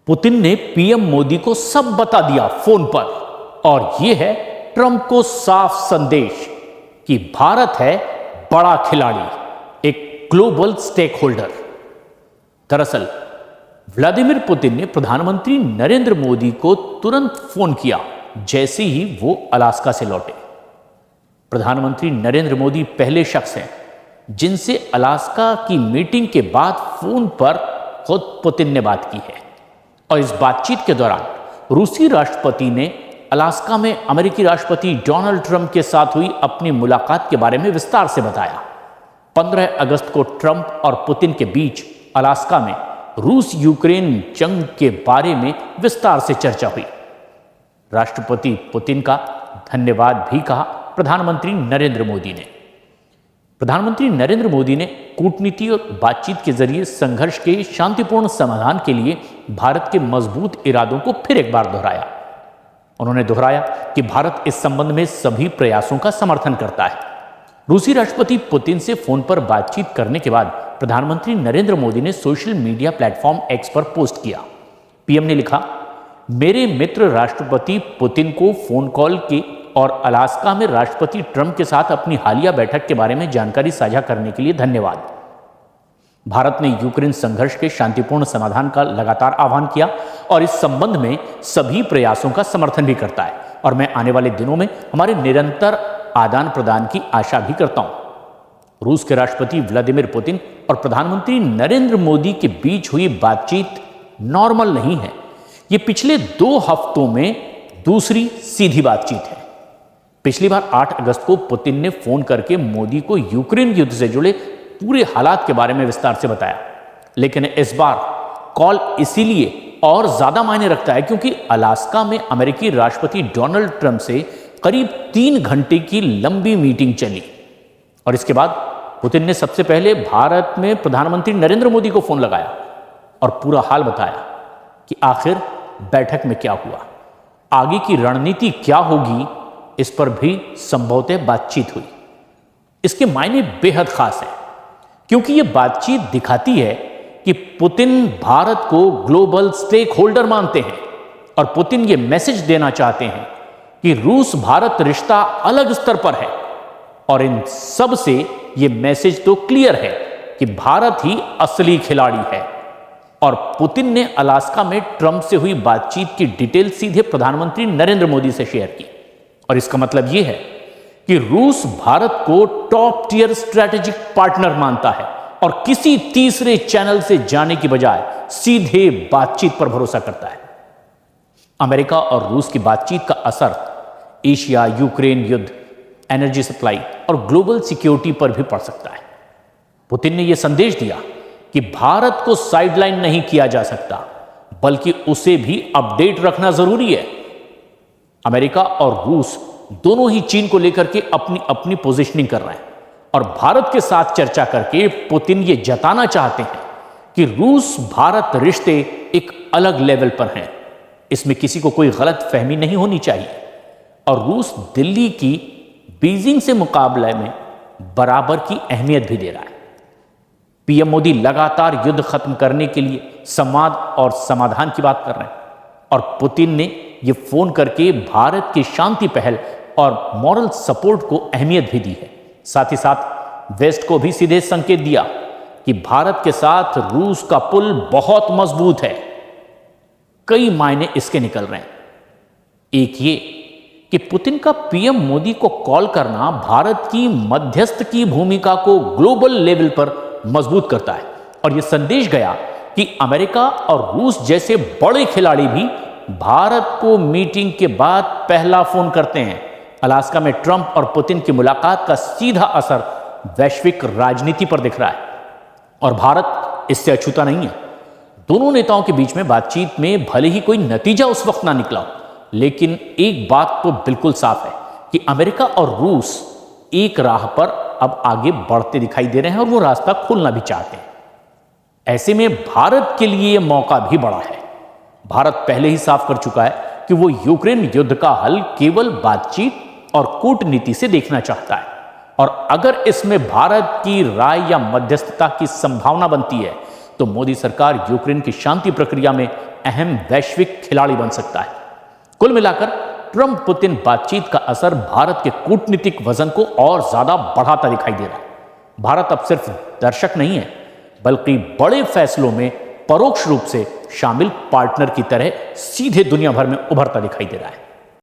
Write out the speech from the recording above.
Putin ने PM Modi को सब बता दिया फोन पर, और यह है ट्रंप को साफ संदेश कि भारत है बड़ा खिलाड़ी, एक ग्लोबल स्टेक होल्डर। दरअसल व्लादिमीर पुतिन ने प्रधानमंत्री नरेंद्र मोदी को तुरंत फोन किया जैसे ही वो अलास्का से लौटे। प्रधानमंत्री नरेंद्र मोदी पहले शख्स हैं जिनसे अलास्का की मीटिंग के बाद फोन पर खुद पुतिन ने बात की है, और इस बातचीत के दौरान रूसी राष्ट्रपति ने अलास्का में अमेरिकी राष्ट्रपति डोनाल्ड ट्रंप के साथ हुई अपनी मुलाकात के बारे में विस्तार से बताया। 15 अगस्त को ट्रंप और पुतिन के बीच अलास्का में रूस यूक्रेन जंग के बारे में विस्तार से चर्चा हुई। राष्ट्रपति पुतिन का धन्यवाद भी कहा प्रधानमंत्री नरेंद्र मोदी ने। प्रधानमंत्री नरेंद्र मोदी ने कूटनीति और बातचीत के जरिए संघर्ष के शांतिपूर्ण समाधान के लिए भारत के मजबूत इरादों को फिर एक बार दोहराया। उन्होंने दोहराया कि भारत इस संबंध में सभी प्रयासों का समर्थन करता है। रूसी राष्ट्रपति पुतिन से फोन पर बातचीत करने के बाद प्रधानमंत्री नरेंद्र मोदी ने सोशल मीडिया प्लेटफॉर्म एक्स पर पोस्ट किया। पीएम ने लिखा, मेरे मित्र राष्ट्रपति पुतिन को फोन कॉल के और अलास्का में राष्ट्रपति ट्रंप के साथ अपनी हालिया बैठक के बारे में जानकारी साझा करने के लिए धन्यवाद। भारत ने यूक्रेन संघर्ष के शांतिपूर्ण समाधान का लगातार आह्वान किया और इस संबंध में सभी प्रयासों का समर्थन भी करता है, और मैं आने वाले दिनों में हमारे निरंतर आदान प्रदान की आशा भी करता हूं। रूस के राष्ट्रपति व्लादिमीर पुतिन और प्रधानमंत्री नरेंद्र मोदी के बीच हुई बातचीत नॉर्मल नहीं है। ये पिछले 2 हफ्तों में दूसरी सीधी बातचीत है। पिछली बार 8 अगस्त को पुतिन ने फोन करके मोदी को यूक्रेन युद्ध से जुड़े पूरे हालात के बारे में विस्तार से बताया, लेकिन इस बार कॉल इसीलिए और ज्यादा मायने रखता है क्योंकि अलास्का में अमेरिकी राष्ट्रपति डोनाल्ड ट्रंप से करीब 3 घंटे की लंबी मीटिंग चली, और इसके बाद पुतिन ने सबसे पहले भारत में प्रधानमंत्री नरेंद्र मोदी को फोन लगाया और पूरा हाल बताया कि आखिर बैठक में क्या हुआ, आगे की रणनीति क्या होगी, इस पर भी संभवतः बातचीत हुई। इसके मायने बेहद खास है क्योंकि यह बातचीत दिखाती है कि पुतिन भारत को ग्लोबल स्टेक होल्डर मानते हैं, और पुतिन यह मैसेज देना चाहते हैं कि रूस भारत रिश्ता अलग स्तर पर है। और इन सब से यह मैसेज तो क्लियर है कि भारत ही असली खिलाड़ी है। और पुतिन ने अलास्का में ट्रंप से हुई बातचीत की डिटेल सीधे प्रधानमंत्री नरेंद्र मोदी से शेयर की, और इसका मतलब यह है कि रूस भारत को टॉप टियर स्ट्रेटेजिक पार्टनर मानता है और किसी तीसरे चैनल से जाने की बजाय सीधे बातचीत पर भरोसा करता है। अमेरिका और रूस की बातचीत का असर एशिया, यूक्रेन युद्ध, एनर्जी सप्लाई और ग्लोबल सिक्योरिटी पर भी पड़ सकता है। पुतिन ने यह संदेश दिया कि भारत को साइडलाइन नहीं किया जा सकता, बल्कि उसे भी अपडेट रखना जरूरी है। अमेरिका और रूस दोनों ही चीन को लेकर के अपनी अपनी पोजीशनिंग कर रहे हैं, और भारत के साथ चर्चा करके पुतिन ये जताना चाहते हैं कि रूस भारत रिश्ते एक अलग लेवल पर हैं। इसमें किसी को कोई गलत फहमी नहीं होनी चाहिए, और रूस दिल्ली की बीजिंग से मुकाबले में बराबर की अहमियत भी दे रहा है। पीएम मोदी लगातार युद्ध खत्म करने के लिए संवाद और समाधान की बात कर रहे हैं, और पुतिन ने यह फोन करके भारत की शांति पहल और मॉरल सपोर्ट को अहमियत भी दी है। साथ ही साथ वेस्ट को भी सीधे संकेत दिया कि भारत के साथ रूस का पुल बहुत मजबूत है। कई मायने इसके निकल रहे हैं। एक ये कि पुतिन का पीएम मोदी को कॉल करना भारत की मध्यस्थ की भूमिका को ग्लोबल लेवल पर मजबूत करता है, और यह संदेश गया कि अमेरिका और रूस जैसे बड़े खिलाड़ी भी भारत को मीटिंग के बाद पहला फोन करते हैं। अलास्का में ट्रंप और पुतिन की मुलाकात का सीधा असर वैश्विक राजनीति पर दिख रहा है, और भारत इससे अछूता नहीं है। दोनों नेताओं के बीच में बातचीत में भले ही कोई नतीजा उस वक्त ना निकला हो, लेकिन एक बात तो बिल्कुल साफ है कि अमेरिका और रूस एक राह पर अब आगे बढ़ते दिखाई दे रहे हैं, और वो रास्ता खोलना भी चाहते हैं। ऐसे में भारत के लिए यह मौका भी बड़ा है। भारत पहले ही साफ कर चुका है कि वो यूक्रेन युद्ध का हल केवल बातचीत और कूटनीति से देखना चाहता है, और अगर इसमें भारत की राय या मध्यस्थता की संभावना बनती है तो मोदी सरकार यूक्रेन की शांति प्रक्रिया में अहम वैश्विक खिलाड़ी बन सकता है। कुल मिलाकर ट्रंप पुतिन बातचीत का असर भारत के कूटनीतिक वजन को और ज्यादा बढ़ाता दिखाई दे रहा है। भारत अब सिर्फ दर्शक नहीं है, बल्कि बड़े फैसलों में परोक्ष रूप से शामिल पार्टनर की तरह सीधे दुनिया भर में उभरता दिखाई दे रहा है।